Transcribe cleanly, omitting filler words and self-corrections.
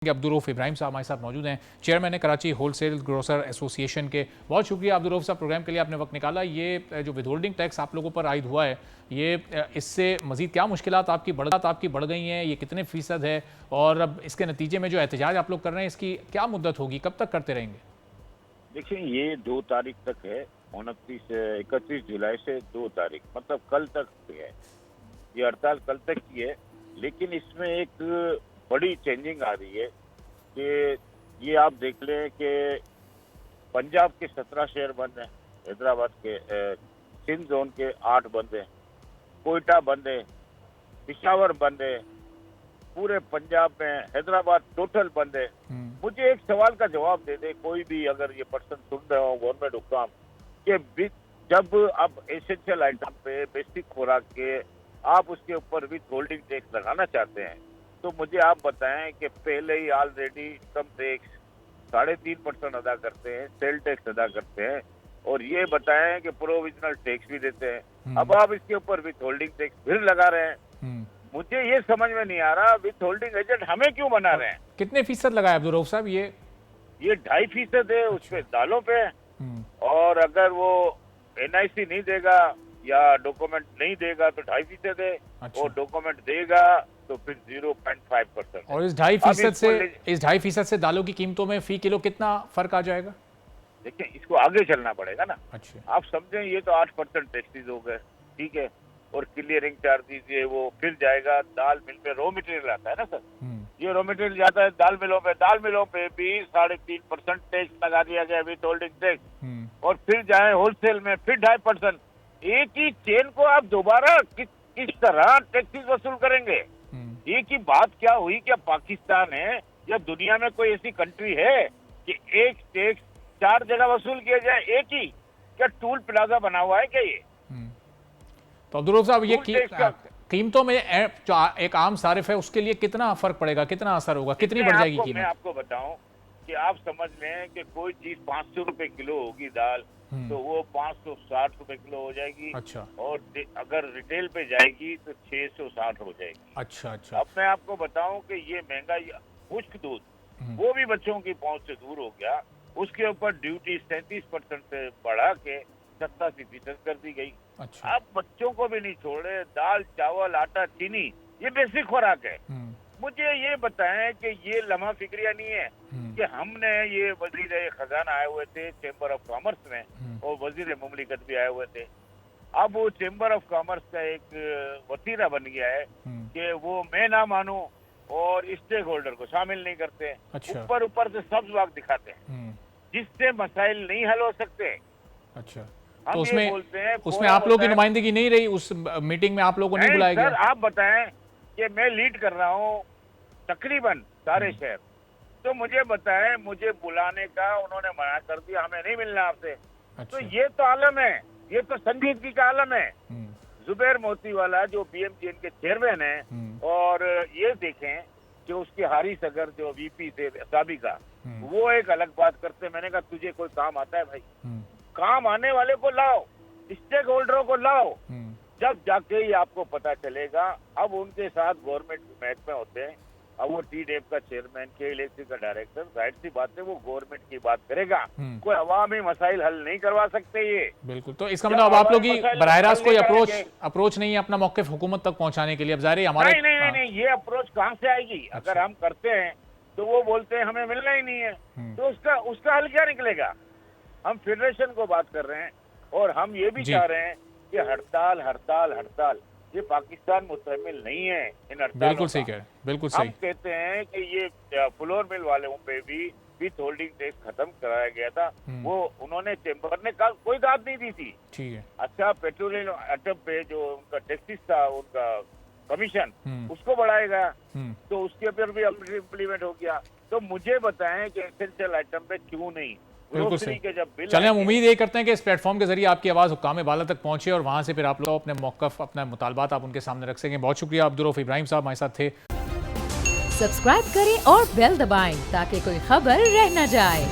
अब्दुल-रऊफ इब्राहिम साहब हमारे साथ मौजूद हैं, चेयरमैन है कराची होलसेल ग्रोसर एसोसिएशन के। बहुत शुक्रिया अब्दुल-रऊफ साहब, प्रोग्राम के लिए आपने वक्त निकाला। ये जो विदहोल्डिंग टैक्स आप लोगों पर आयद हुआ है, ये इससे मजीद क्या मुश्किलात आपकी बढ़ गई हैं, ये कितने फ़ीसद है, और अब इसके नतीजे में जो एहतजाज आप लोग कर रहे हैं इसकी क्या मुद्दत होगी, कब तक करते रहेंगे? देखिए, ये 2 तारीख तक है, 31 जुलाई से 2 तारीख, मतलब कल तक है। ये हड़ताल कल तक की है, लेकिन इसमें एक बड़ी चेंजिंग आ रही है कि ये आप देख लें कि पंजाब के 17 शहर बंद हैं, हैदराबाद के सिंध जोन के 8 बंद हैं, कोयटा बंद है, पिशावर बंद है, पूरे पंजाब में हैदराबाद टोटल बंद है। मुझे एक सवाल का जवाब दे दे कोई भी, अगर ये पर्सन सुन रहे हो गवर्नमेंट हुकाम, कि जब आप एसेंशियल आइटम पे, बेसिक खुराक के आप उसके ऊपर विथ होल्डिंग टैक्स लगाना चाहते हैं, तो मुझे आप बताएं कि पहले ही ऑलरेडी इनकम टैक्स 3.5% अदा करते हैं, सेल टैक्स अदा करते हैं, और ये बताएं कि प्रोविजनल टैक्स भी देते हैं। अब आप इसके ऊपर विथ होल्डिंग टैक्स फिर लगा रहे हैं। मुझे ये समझ में नहीं आ रहा, विथ होल्डिंग एजेंट हमें क्यों बना रहे हैं? कितने फीसद लगाया अब्दुल-रऊफ साहब? ये 2.5% है उस पे दालों पे, और अगर वो NIC नहीं देगा या डॉक्यूमेंट नहीं देगा तो 2.5% है, और डॉक्यूमेंट देगा तो फिर 0.5%। और इस 2.5% से दालों की कीमतों में फी किलो कितना फर्क आ जाएगा? देखिए, इसको आगे चलना पड़ेगा ना। अच्छा, आप समझें, ये तो 8% टैक्सेस हो गए, ठीक है, और क्लियरिंग चार्जेस ये वो फिर जाएगा दाल मिल पे। रॉ मटेरियल आता है ना सर, ये रॉ मटेरियल जाता है दाल मिलों पे भी 3.5% टैक्स लगा दिया गया विथ होल्डिंग टैक्स, और फिर जाए होलसेल में फिर 2.5%। एक ही चेन को आप दोबारा किस तरह टैक्सेस वसूल करेंगे? एक ही बात क्या हुई? क्या पाकिस्तान है या दुनिया में कोई ऐसी कंट्री है कि एक टैक्स 4 जगह वसूल किया जाए एक ही? क्या टूल प्लाजा बना हुआ है क्या ये? तो अब्दुल-रऊफ साहब, ये कीमतों में जो एक आम सारिफ है उसके लिए कितना फर्क पड़ेगा, कितना असर होगा, कितनी बढ़ जाएगी कीमत? मैं आपको बताऊं कि आप समझ लें कि कोई चीज 500 रुपए किलो होगी दाल, तो वो 560 रुपए किलो हो जाएगी। अच्छा। और अगर रिटेल पे जाएगी तो 660 हो जाएगी। अच्छा। अब मैं आपको बताऊं कि ये महंगाई, खुश्क दूध वो भी बच्चों की पहुंच से दूर हो गया, उसके ऊपर ड्यूटी 37% से बढ़ा के 87% कर दी गई। अच्छा। अब बच्चों को भी नहीं छोड़े, दाल चावल आटा चीनी ये बेसिक खुराक है। मुझे ये बताएं कि ये लम्हा फिक्रिया नहीं है कि हमने, ये वजीर खजाना आए हुए थे चेंबर ऑफ कॉमर्स में, और वजीर मुमलिकत भी आए हुए थे। अब वो चेंबर ऑफ कॉमर्स का एक वसीला बन गया है कि वो मैं ना मानूं और स्टेक होल्डर को शामिल नहीं करते। अच्छा। ऊपर से सब्ज बाग दिखाते हैं जिससे मसाइल नहीं हल हो सकते। अच्छा, तो उसमें आप लोगों की नुमाइंदगी नहीं रही? उस मीटिंग में आप लोगों को नहीं बुलाया गया? सर, आप बताएं कि मैं लीड कर रहा हूं तकरीबन सारे शहर, तो मुझे बताएं, मुझे बुलाने का उन्होंने मना कर दिया, हमें नहीं मिलना आपसे। अच्छा। तो ये तो आलम है, ये तो संजीदगी का आलम है। जुबैर मोती वाला जो BMGN के चेयरमैन है, और ये देखें कि उसके हारिस अगर जो VP थे साबिका, वो एक अलग बात करते। मैंने कहा तुझे कोई काम आता है भाई? काम आने वाले को लाओ, स्टेक होल्डरों को लाओ, जब जाके ही आपको पता चलेगा। अब उनके साथ गवर्नमेंट महकमे होते हैं, अब वो TDF का चेयरमैन, KLAC का डायरेक्टर, जाहिर सी बात है वो गवर्नमेंट की बात करेगा। कोई अवामी मसाइल हल नहीं करवा सकते ये। बिल्कुल। तो इसका मतलब अब आप लोग बराह रास्त कोई अप्रोच नहीं है अपना मौक़िफ़ हुकूमत तक पहुंचाने के लिए? अब जारी हमारे नहीं, ये अप्रोच कहाँ से आएगी? अगर हम करते हैं तो वो बोलते हैं हमें मिलना ही नहीं है, तो उसका हल क्या निकलेगा? हम फेडरेशन को बात कर रहे हैं, और हम ये भी चाह रहे हैं कि हड़ताल ये पाकिस्तान मुस्तमिल नहीं है इन हड़तालों। बिल्कुल सही कह रहे हैं, बिल्कुल सही। हम कहते हैं कि ये फ्लोर मिल वालों पे भी विथ होल्डिंग टैक्स खत्म कराया गया था, वो उन्होंने चेंबर ने कोई दाद नहीं दी थी। ठीक है। अच्छा, पेट्रोलियम आइटम पे जो उनका टैक्सेस था, उनका कमीशन, उसको बढ़ाया गया, तो उसके ऊपर भी इम्प्लीमेंट हो गया। तो मुझे बताएं कि एसेंशियल आइटम पे क्यों नहीं? बिल्कुल सही। चलें, हम उम्मीद ये करते हैं कि इस प्लेटफॉर्म के जरिए आपकी आवाज़ हुक्काम बाला तक पहुंचे, और वहां से फिर आप लोग अपने मौक़िफ़, अपना मुतालबात आप उनके सामने रख सकेंगे। बहुत शुक्रिया अब्दुल-रऊफ इब्राहिम साहब हमारे साथ थे। सब्सक्राइब करें और बेल दबाएं ताकि कोई खबर रह न जाए।